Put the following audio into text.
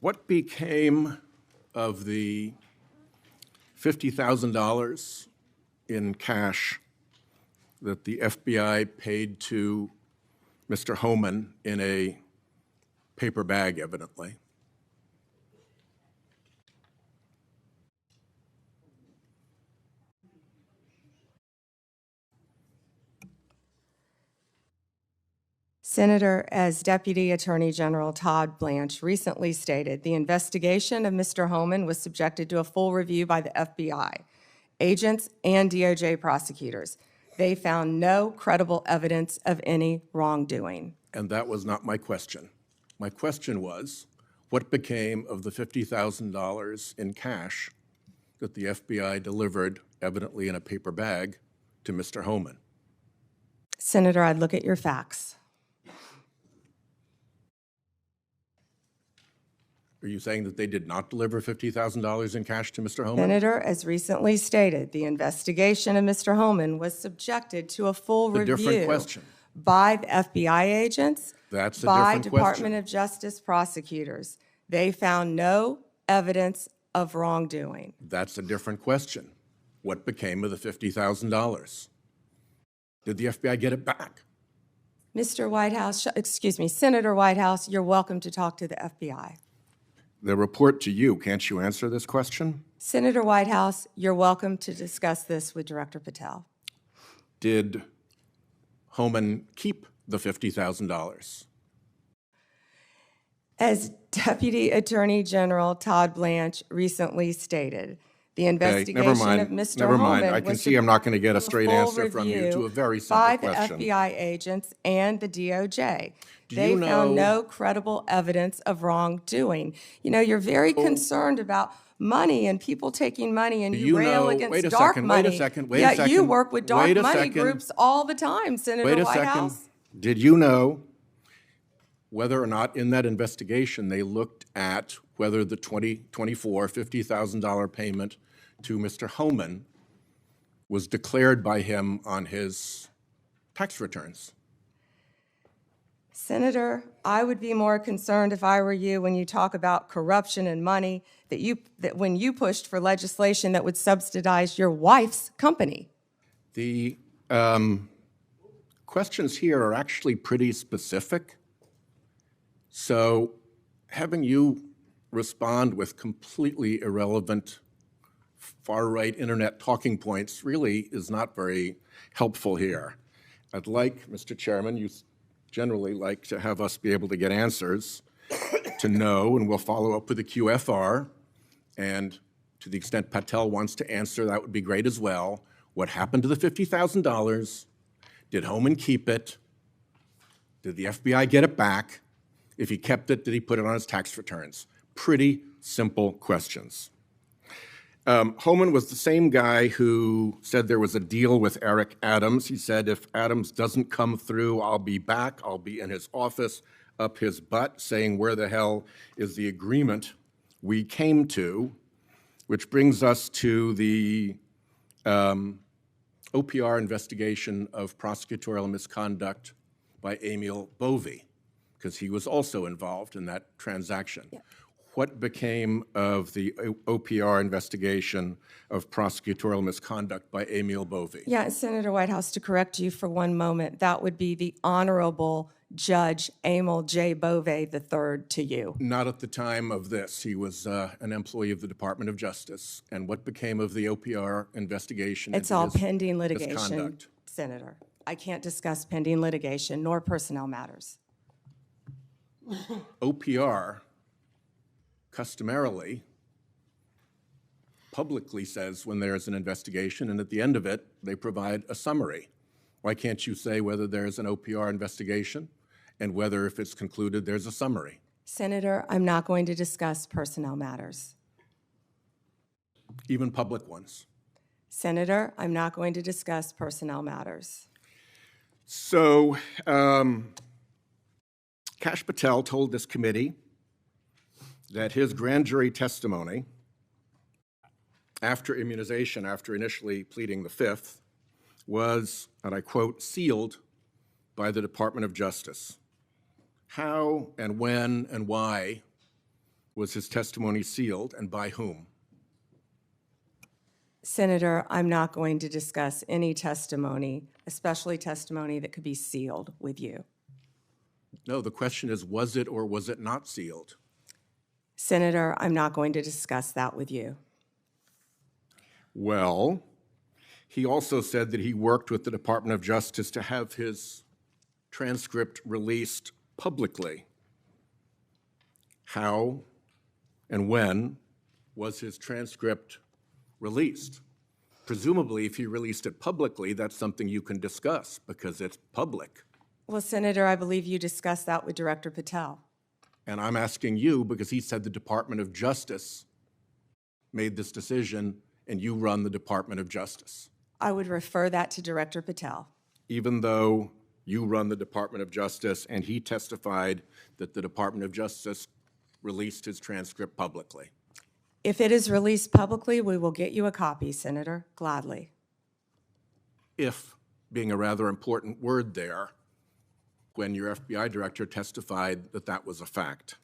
What became of the $50,000 in cash that the FBI paid to Mr. Homan in a paper bag, evidently? Senator, as Deputy Attorney General Todd Blanche recently stated, the investigation of Mr. Homan was subjected to a full review by the FBI, agents, and DOJ prosecutors. They found no credible evidence of any wrongdoing. And that was not my question. My question was, what became of the $50,000 in cash that the FBI delivered, evidently in a paper bag, to Mr. Homan? Senator, I'd look at your facts. Are you saying that they did not deliver $50,000 in cash to Mr. Homan? Senator, as recently stated, the investigation of Mr. Homan was subjected to a full review different question. by the FBI agents, That's a by different Department question. of Justice prosecutors. They found no evidence of wrongdoing. That's a different question. What became of the $50,000? Did the FBI get it back? Mr. Whitehouse, excuse me, Senator Whitehouse, you're welcome to talk to the FBI. The report to you, can't you answer this question? Senator Whitehouse, you're welcome to discuss this with Director Patel. Did Homan keep the $50,000? As Deputy Attorney General Todd Blanche recently stated, the investigation of Mr. Never mind. Homan I can was see I'm not going to get a subject straight to full answer from you review to a very simple by question. the FBI agents and the DOJ. Do They you found know- no credible evidence of wrongdoing. You know, you're very concerned about money and people taking money, and you rail against wait a dark second, money. wait a second, wait a Yet you second, work with dark wait a money second. groups all the time, Senator Wait a Whitehouse. second. Did you know whether or not in that investigation they looked at whether the $50,000 payment to Mr. Homan was declared by him on his tax returns? Senator, I would be more concerned if I were you when you talk about corruption and money that when you pushed for legislation that would subsidize your wife's company. The questions here are actually pretty specific. So having you respond with completely irrelevant far-right internet talking points really is not very helpful here. I'd like, Mr. Chairman, you generally like to have us be able to get answers to know, and we'll follow up with the QFR. And to the extent Patel wants to answer, that would be great as well. What happened to the $50,000? Did Homan keep it? Did the FBI get it back? If he kept it, did he put it on his tax returns? Pretty simple questions. Homan was the same guy who said there was a deal with Eric Adams. He said, if Adams doesn't come through, I'll be back. I'll be in his office, up his butt, saying, where the hell is the agreement we came to? Which brings us to the OPR investigation of prosecutorial misconduct by Emil Bovee, because he was also involved in that transaction. Yeah. What became of the OPR investigation of prosecutorial misconduct by Emil Bovee? Yeah, Senator Whitehouse, to correct you for one moment, that would be the Honorable Judge Emil J. Bovee III to you. Not at the time of this. He was an employee of the Department of Justice. And what became of the OPR investigation? It's all pending litigation, misconduct? Senator. I can't discuss pending litigation nor personnel matters. OPR customarily publicly says when there's an investigation, and at the end of it, they provide a summary. Why can't you say whether there's an OPR investigation and whether, if it's concluded, there's a summary? Senator, I'm not going to discuss personnel matters. Even public ones? Senator, I'm not going to discuss personnel matters. So, Kash Patel told this committee that his grand jury testimony after immunization, after initially pleading the Fifth, was, and I quote, sealed by the Department of Justice. How and when and why Was his testimony sealed, and by whom? Senator, I'm not going to discuss any testimony, especially testimony that could be sealed with you. No, the question is, was it or was it not sealed? Senator, I'm not going to discuss that with you. Well, he also said that he worked with the Department of Justice to have his transcript released publicly. How and when was his transcript released? Presumably, if he released it publicly, that's something you can discuss because it's public. Well, Senator, I believe you discussed that with Director Patel. And I'm asking you because he said the Department of Justice made this decision and you run the Department of Justice. I would refer that to Director Patel. Even though you run the Department of Justice and he testified that the Department of Justice released his transcript publicly. If it is released publicly, we will get you a copy, Senator, gladly. If being a rather important word there, when your FBI director testified that that was a fact.